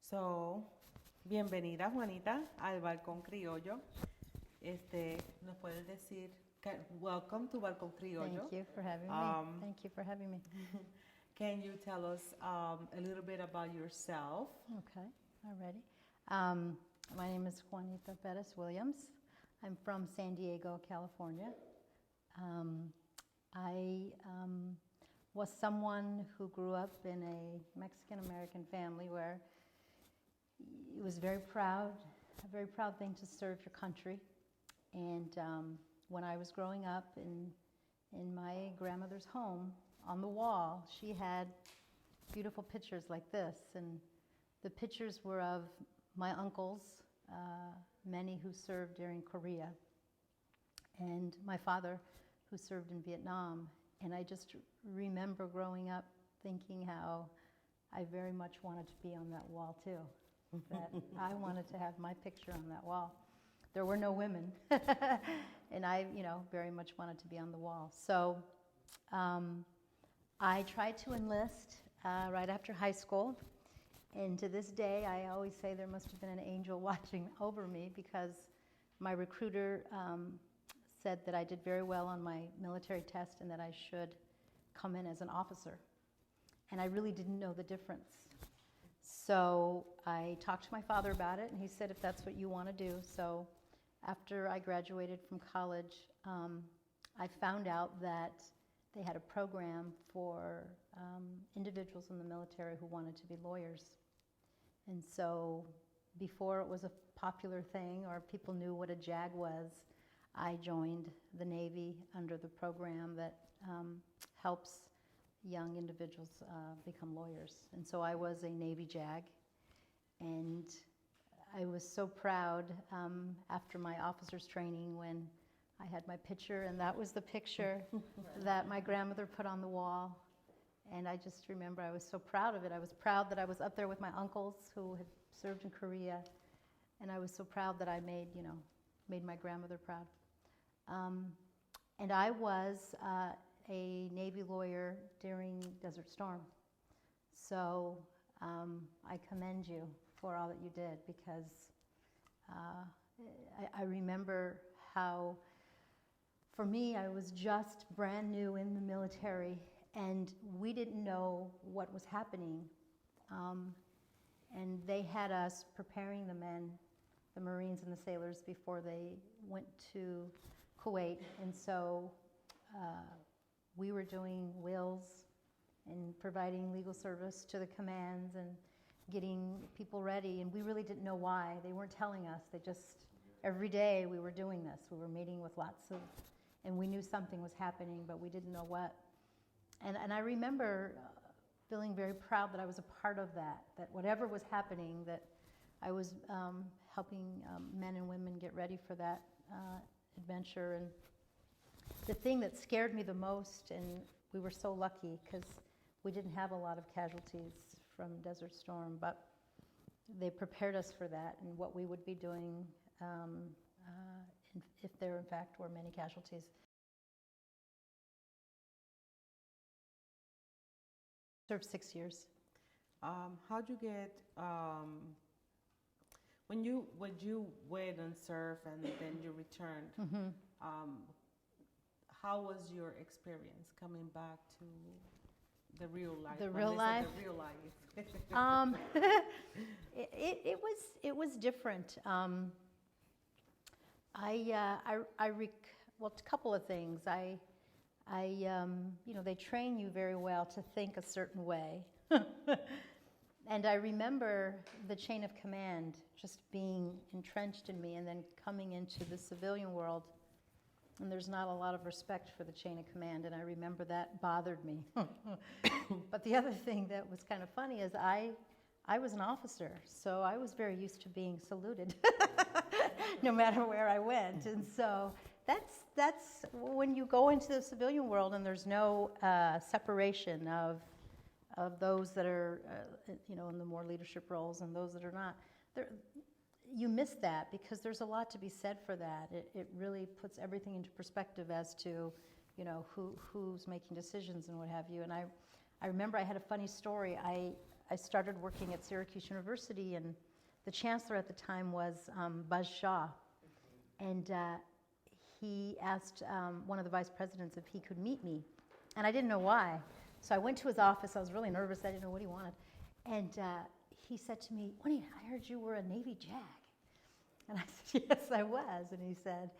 So, bienvenida Juanita al Balcón Criollo. ¿Nos puedes decir, welcome to Balcón Criollo. Thank you for having me. Thank you for having me. Can you tell us a little bit about yourself? Okay, alrighty. My name is Juanita Perez Williams. I'm from San Diego, California. I was someone who grew up in a Mexican American family where it was a very proud thing to serve your country. And when I was growing up in my grandmother's home, on the wall, she had beautiful pictures like this. And the pictures were of my uncles, many who served during Korea, and my father who served in Vietnam. And I just remember growing up thinking how I very much wanted to be on that wall too. That I wanted to have my picture on that wall. There were no women, and I, very much wanted to be on the wall. So I tried to enlist right after high school, and to this day, I always say there must have been an angel watching over me, because my recruiter said that I did very well on my military test and that I should come in as an officer. And I really didn't know the difference. So I talked to my father about it, and he said, if that's what you want to do. So after I graduated from college, I found out that they had a program for individuals in the military who wanted to be lawyers. And so before it was a popular thing or people knew what a JAG was, I joined the Navy under the program that helps young individuals become lawyers. And so I was a Navy JAG, and I was so proud after my officer's training when I had my picture, and that was the picture that my grandmother put on the wall. And I just remember I was so proud of it. I was proud that I was up there with my uncles who had served in Korea, and I was so proud that I made my grandmother proud. And I was a Navy lawyer during Desert Storm. So I commend you for all that you did, because I remember how, for me, I was just brand new in the military, and we didn't know what was happening. And they had us preparing the men, the Marines and the sailors, before they went to Kuwait. And so we were doing wills and providing legal service to the commands and getting people ready. And we really didn't know why. They weren't telling us. They just, every day we were doing this. We were meeting with and we knew something was happening, but we didn't know what. And I remember feeling very proud that I was a part of that whatever was happening, that I was helping men and women get ready for that adventure. And the thing that scared me the most, and we were so lucky because we didn't have a lot of casualties from Desert Storm, but they prepared us for that and what we would be doing if there in fact were many casualties. Served 6 years. How'd you get, when you went and served and then you returned, how was your experience coming back to the real life? The real life? The real life. It was different. Well, a couple of things. They train you very well to think a certain way. And I remember the chain of command just being entrenched in me, and then coming into the civilian world, and there's not a lot of respect for the chain of command, and I remember that bothered me. But the other thing that was kind of funny is I was an officer, so I was very used to being saluted no matter where I went. And so that's when you go into the civilian world and there's no separation of those that are in the more leadership roles and those that are not. You miss that, because there's a lot to be said for that. It really puts everything into perspective as to who's making decisions and what have you. And I remember I had a funny story. I started working at Syracuse University, and the chancellor at the time was Buzz Shaw. And he asked one of the vice presidents if he could meet me. And I didn't know why. So I went to his office. I was really nervous. I didn't know what he wanted. And he said to me, "Juanita, I heard you were a Navy JAG." And I said, "Yes, I was." And he said,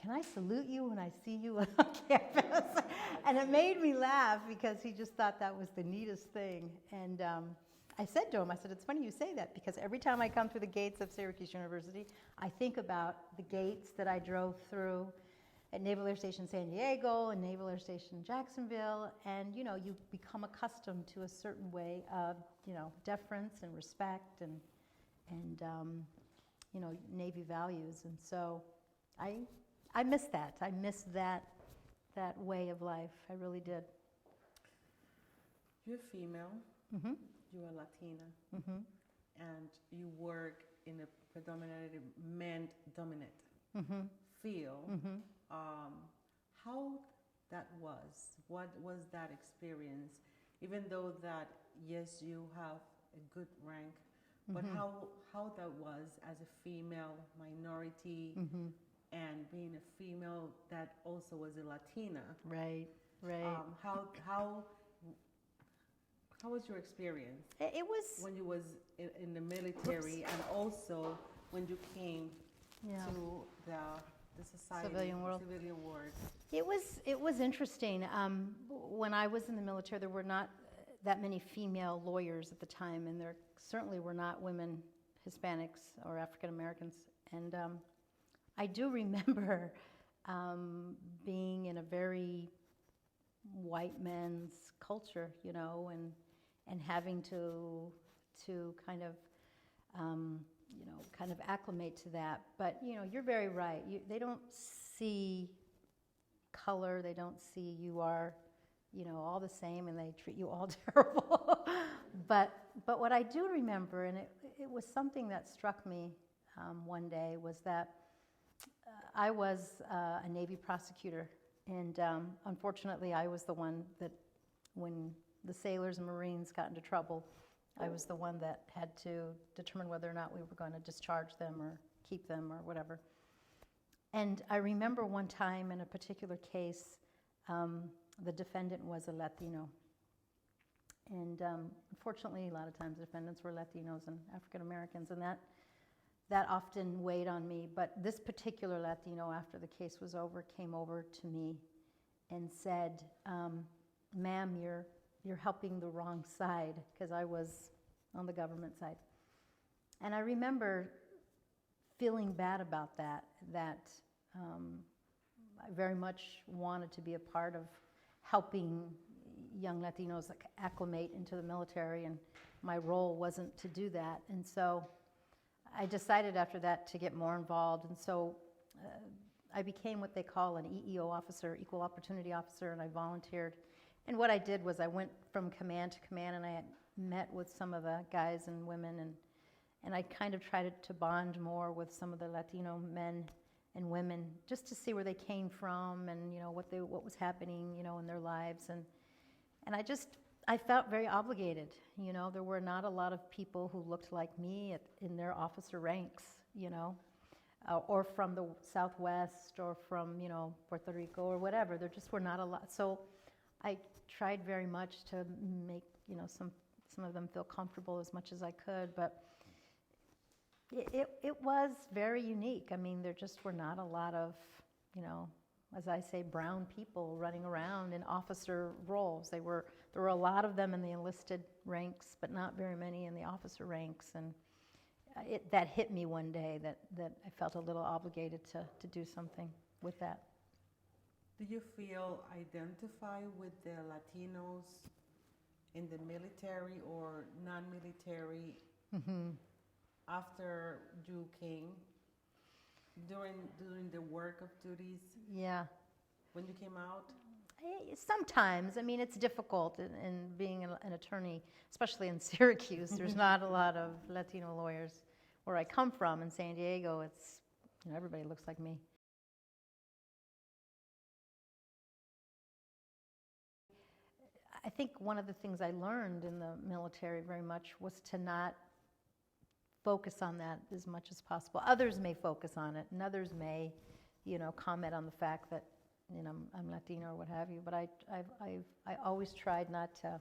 "Can I salute you when I see you on campus?" And it made me laugh because he just thought that was the neatest thing. And I said to him, I said, "It's funny you say that, because every time I come through the gates of Syracuse University, I think about the gates that I drove through at Naval Air Station San Diego and Naval Air Station Jacksonville, and you become accustomed to a certain way of deference and respect and Navy values. And so I miss that. I miss that way of life. I really did. You're female. Mm-hmm. You are Latina. Mm-hmm. And you work in a predominantly men-dominant Mm-hmm. field. Mm-hmm. How that was? What was that experience? Even though that, yes, you have a good rank, but Mm-hmm. how that was as a female minority, Mm-hmm. and being a female that also was a Latina. Right. How was your experience It was. when you was in the military, and also when you came Yeah. to the society, Civilian world. civilian world? It was interesting. When I was in the military, there were not that many female lawyers at the time, and there certainly were not women Hispanics or African Americans. And I do remember being in a very white men's culture, and having to kind of acclimate to that. But you're very right. They don't see color. They don't see you are, all the same, and they treat you all terrible. But what I do remember, and it was something that struck me one day, was that I was a Navy prosecutor, and unfortunately, I was the one that, when the sailors and Marines got into trouble, I was the one that had to determine whether or not we were going to discharge them or keep them or whatever. And I remember one time in a particular case, the defendant was a Latino. And unfortunately, a lot of times defendants were Latinos and African Americans, and that often weighed on me. But this particular Latino, after the case was over, came over to me and said, "Ma'am, you're helping the wrong side," because I was on the government side. And I remember feeling bad about that I very much wanted to be a part of helping young Latinos acclimate into the military, and my role wasn't to do that. And so I decided after that to get more involved, and so I became what they call an EEO officer, Equal Opportunity Officer, and I volunteered. And what I did was I went from command to command, and I had met with some of the guys and women, and I kind of tried to bond more with some of the Latino men and women, just to see where they came from and what was happening in their lives, and I felt very obligated. There were not a lot of people who looked like me in their officer ranks, or from the Southwest or from Puerto Rico or whatever. There just were not a lot. So I tried very much to make some of them feel comfortable as much as I could, but it was very unique. I mean, there just were not a lot of, as I say, brown people running around in officer roles. There were a lot of them in the enlisted ranks, but not very many in the officer ranks. And that hit me one day, that I felt a little obligated to do something with that. Do you feel identified with the Latinos in the military or non-military Mm-hmm. after you came, during the work of duties, Yeah. when you came out? Sometimes. I mean, it's difficult in being an attorney, especially in Syracuse. There's not a lot of Latino lawyers. Where I come from in San Diego, it's, everybody looks like me. I think one of the things I learned in the military very much was to not focus on that as much as possible. Others may focus on it, and others may, comment on the fact that, I'm Latina or what have you. But I always tried not to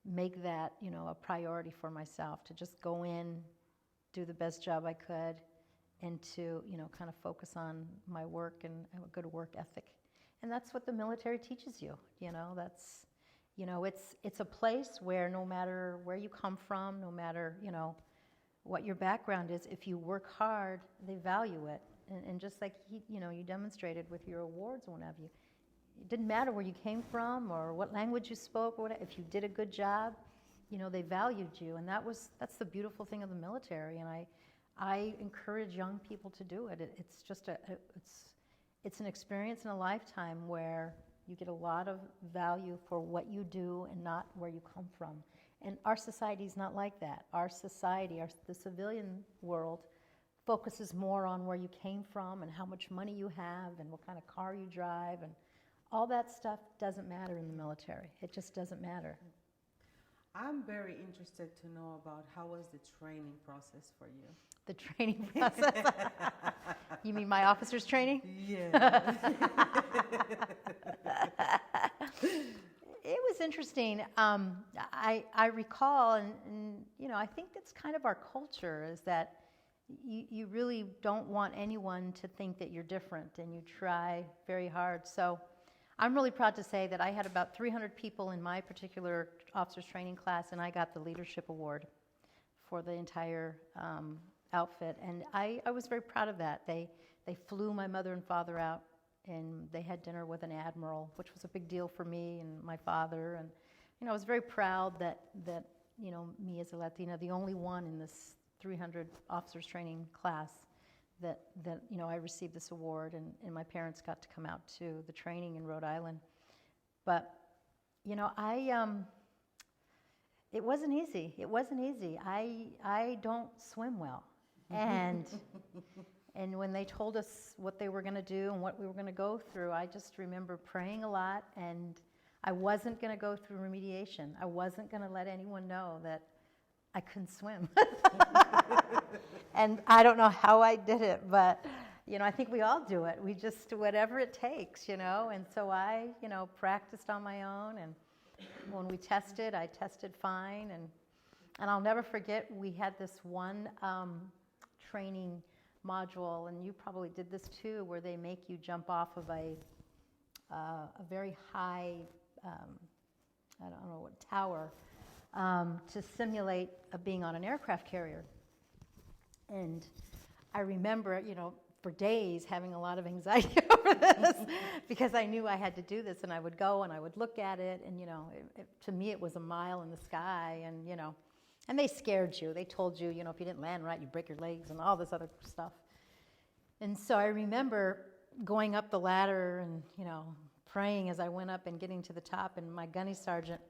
make that, a priority for myself. To just go in, do the best job I could, and to, kind of focus on my work and have a good work ethic. And that's what the military teaches you. That's, it's a place where no matter where you come from, no matter, what your background is, if you work hard, they value it. And just like you demonstrated with your awards and what have you, it didn't matter where you came from or what language you spoke or whatever. If you did a good job, they valued you, and that's the beautiful thing of the military. And I encourage young people to do it. It's just it's an experience in a lifetime where you get a lot of value for what you do and not where you come from. And our society is not like that. Our society, the civilian world, focuses more on where you came from and how much money you have and what kind of car you drive, and all that stuff doesn't matter in the military. It just doesn't matter. I'm very interested to know about how was the training process for you? The training process? You mean my officer's training? Yeah. It was interesting. I recall, and I think that's kind of our culture, is that you really don't want anyone to think that you're different, and you try very hard. So I'm really proud to say that I had about 300 people in my particular officers training class, and I got the leadership award for the entire outfit. And I was very proud of that. They flew my mother and father out, and they had dinner with an admiral, which was a big deal for me and my father. And I was very proud that me as a Latina, the only one in this 300 officers training class, that I received this award, and my parents got to come out to the training in Rhode Island. But it wasn't easy. It wasn't easy. I don't swim well, and when they told us what they were going to do and what we were going to go through, I just remember praying a lot, and I wasn't going to go through remediation. I wasn't going to let anyone know that I couldn't swim. And I don't know how I did it, but I think we all do it. We just, whatever it takes, and so I practiced on my own, and when we tested, I tested fine, and I'll never forget, we had this one training module, and you probably did this too, where they make you jump off of a very high, I don't know what, tower, to simulate being on an aircraft carrier. And I remember, for days having a lot of anxiety over this, because I knew I had to do this, and I would go and I would look at it, and to me it was a mile in the sky, and and they scared you. They told you, if you didn't land right, you'd break your legs and all this other stuff. And so I remember going up the ladder and praying as I went up and getting to the top, and my gunny sergeant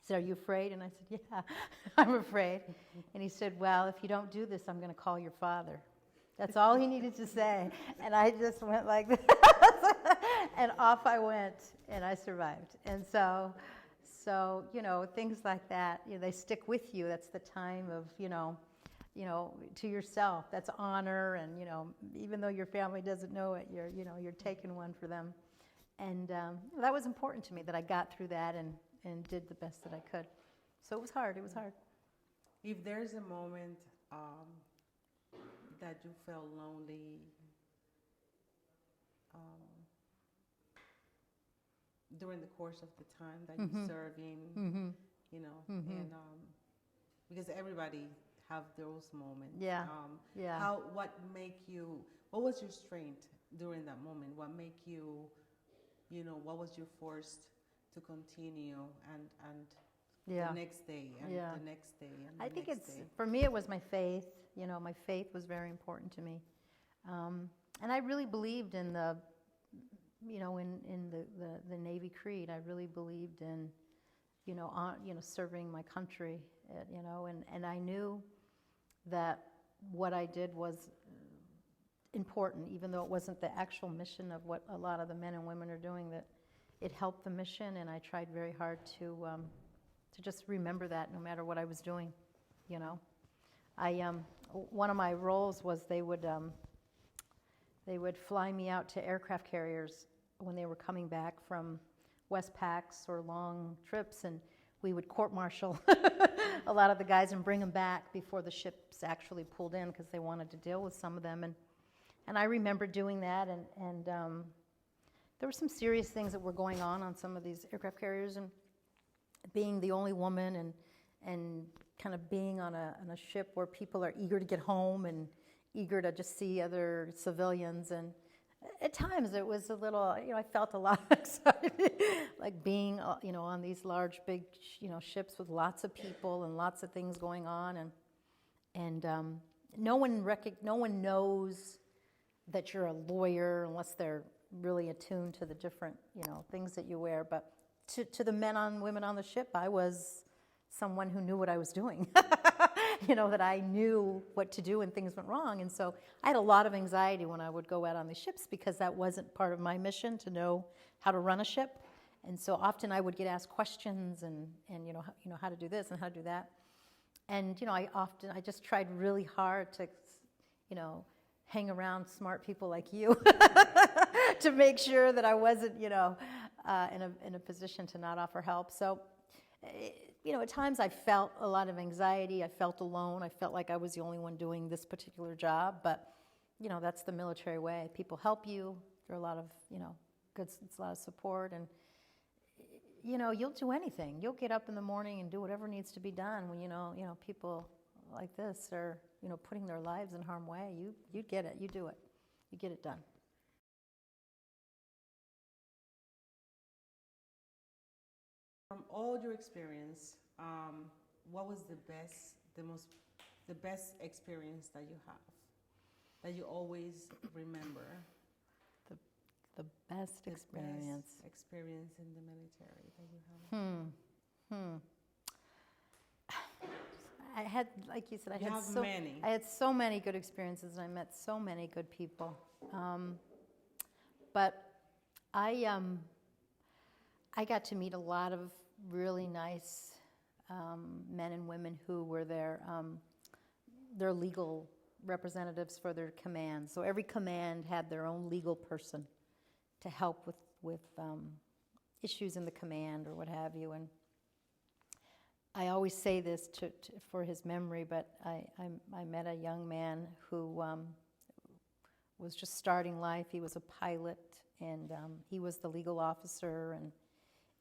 said, "Are you afraid?" And I said, "Yeah, I'm afraid." And he said, "Well, if you don't do this, I'm going to call your father." That's all he needed to say. And I just went like this. And off I went, and I survived. And so things like that, they stick with you. That's the time of, to yourself. That's honor, and, even though your family doesn't know it, you're taking one for them. And that was important to me, that I got through that and did the best that I could. So it was hard. It was hard. If there's a moment that you felt lonely, during the course of the time that you're serving, and because everybody have those moments. Yeah. What was your strength during that moment? What make you, what was your force to continue and the next day and the next day and the I think next day? for me, it was my faith. My faith was very important to me. And I really believed in the Navy creed. I really believed in, serving my country, and I knew that what I did was important, even though it wasn't the actual mission of what a lot of the men and women are doing, that it helped the mission, and I tried very hard to just remember that no matter what I was doing, you know. One of my roles was they would fly me out to aircraft carriers when they were coming back from Westpacks or long trips, and we would court-martial a lot of the guys and bring them back before the ships actually pulled in because they wanted to deal with some of them. And I remember doing that, and there were some serious things that were going on some of these aircraft carriers, and being the only woman and kind of being on a ship where people are eager to get home and eager to just see other civilians. And at times it was a little, I felt a lot excited, like being, on these large, big, ships with lots of people and lots of things going on. And no one knows that you're a lawyer unless they're really attuned to the different, things that you wear. But to the men and women on the ship, I was someone who knew what I was doing, that I knew what to do when things went wrong. And so I had a lot of anxiety when I would go out on the ships because that wasn't part of my mission to know how to run a ship. And so often I would get asked questions and how to do this and how to do that. And, I just tried really hard to, hang around smart people like you to make sure that I wasn't, in a position to not offer help. So, at times I felt a lot of anxiety. I felt alone. I felt like I was the only one doing this particular job. But, that's the military way. People help you. There are a lot of, it's a lot of support. And, you'll do anything. You'll get up in the morning and do whatever needs to be done when, people like this are, putting their lives in harm's way. You get it. You do it. You get it done. From all your experience, what was the best experience that you have, that you always remember? The best experience. Best experience in the military that you have. I had, like you said, many. I had so many good experiences, and I met so many good people. But I got to meet a lot of really nice men and women who were their legal representatives for their command. So every command had their own legal person to help with issues in the command or what have you. And I always say this for his memory, but I met a young man who was just starting life. He was a pilot, and he was the legal officer,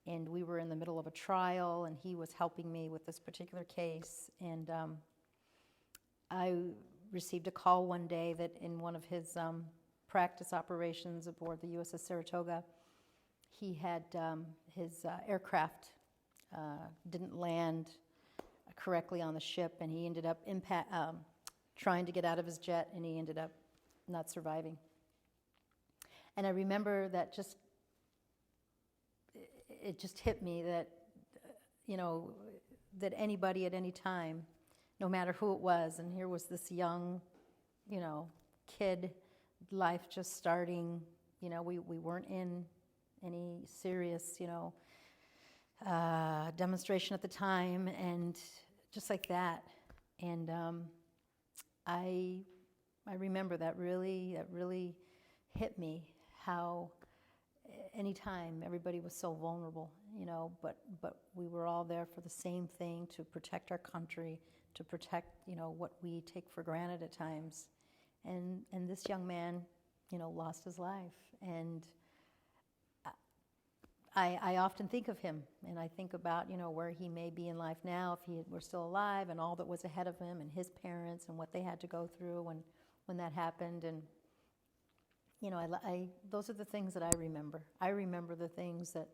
and we were in the middle of a trial, and he was helping me with this particular case. And I received a call one day that in one of his practice operations aboard the USS Saratoga, he had his aircraft didn't land correctly on the ship, and he ended up trying to get out of his jet, and he ended up not surviving. And I remember that it just hit me that, that anybody at any time, no matter who it was, and here was this young, kid, life just starting, we weren't in any serious, demonstration at the time, and just like that. And I remember that really hit me, how anytime everybody was so vulnerable, but we were all there for the same thing, to protect our country, to protect, what we take for granted at times. And this young man, lost his life. And I often think of him, and I think about, where he may be in life now if he were still alive, and all that was ahead of him, and his parents, and what they had to go through when that happened. And, those are the things that I remember. I remember the things that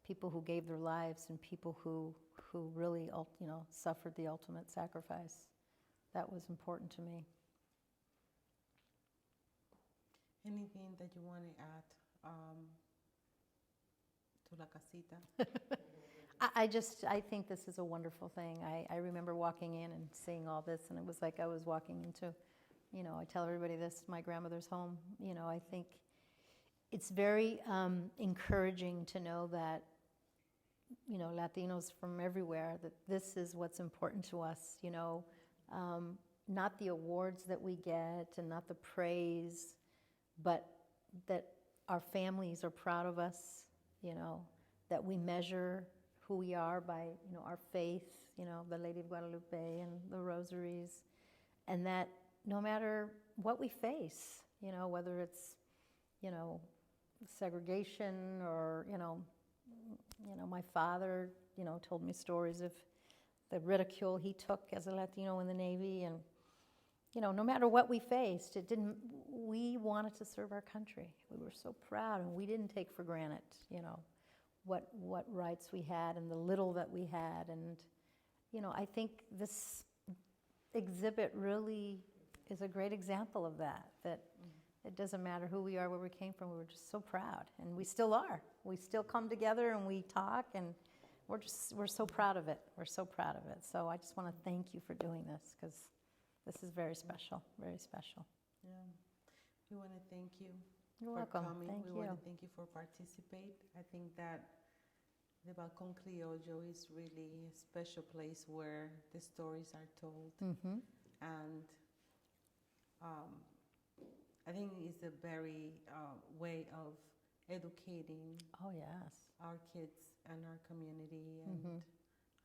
people who gave their lives and people who really, suffered the ultimate sacrifice. That was important to me. Anything that you want to add to La Casita? I think this is a wonderful thing. I remember walking in and seeing all this, and it was like I was walking into, I tell everybody this, my grandmother's home. I think it's very encouraging to know that, you know, Latinos from everywhere, that this is what's important to us, you know, not the awards that we get and not the praise, but that our families are proud of us, you know, that we measure who we are by, you know, our faith, you know, the Lady of Guadalupe and the rosaries, and that no matter what we face, you know, whether it's, you know, segregation or, you know, my father, you know, told me stories of the ridicule he took as a Latino in the Navy, and, you know, no matter what we faced, we wanted to serve our country. We were so proud, and we didn't take for granted, you know, what rights we had and the little that we had. And, you know, I think this exhibit really is a great example of that, it doesn't matter who we are, where we came from, we were just so proud, and we still are. We still come together and we talk, and we're so proud of it. We're so proud of it. So I just want to thank you for doing this, because this is very special, very special. Yeah. We want to thank you You're for welcome. coming. Thank We you. want to thank you for participating. I think that the Balcón Criollo is really a special place where the stories are told. Mm-hmm. And I think it's a very way of educating Oh, yes. our kids and our community, and Mm-hmm.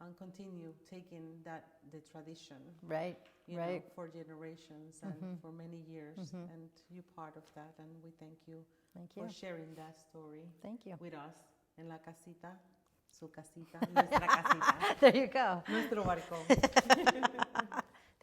and continue taking the tradition, Right, you right. know, for generations and Mhm. for many years, Mhm. and you're part of that, and we thank you Thank you. for sharing that story Thank you. with us en la casita, su casita, nuestra casita, There you go. nuestro barco.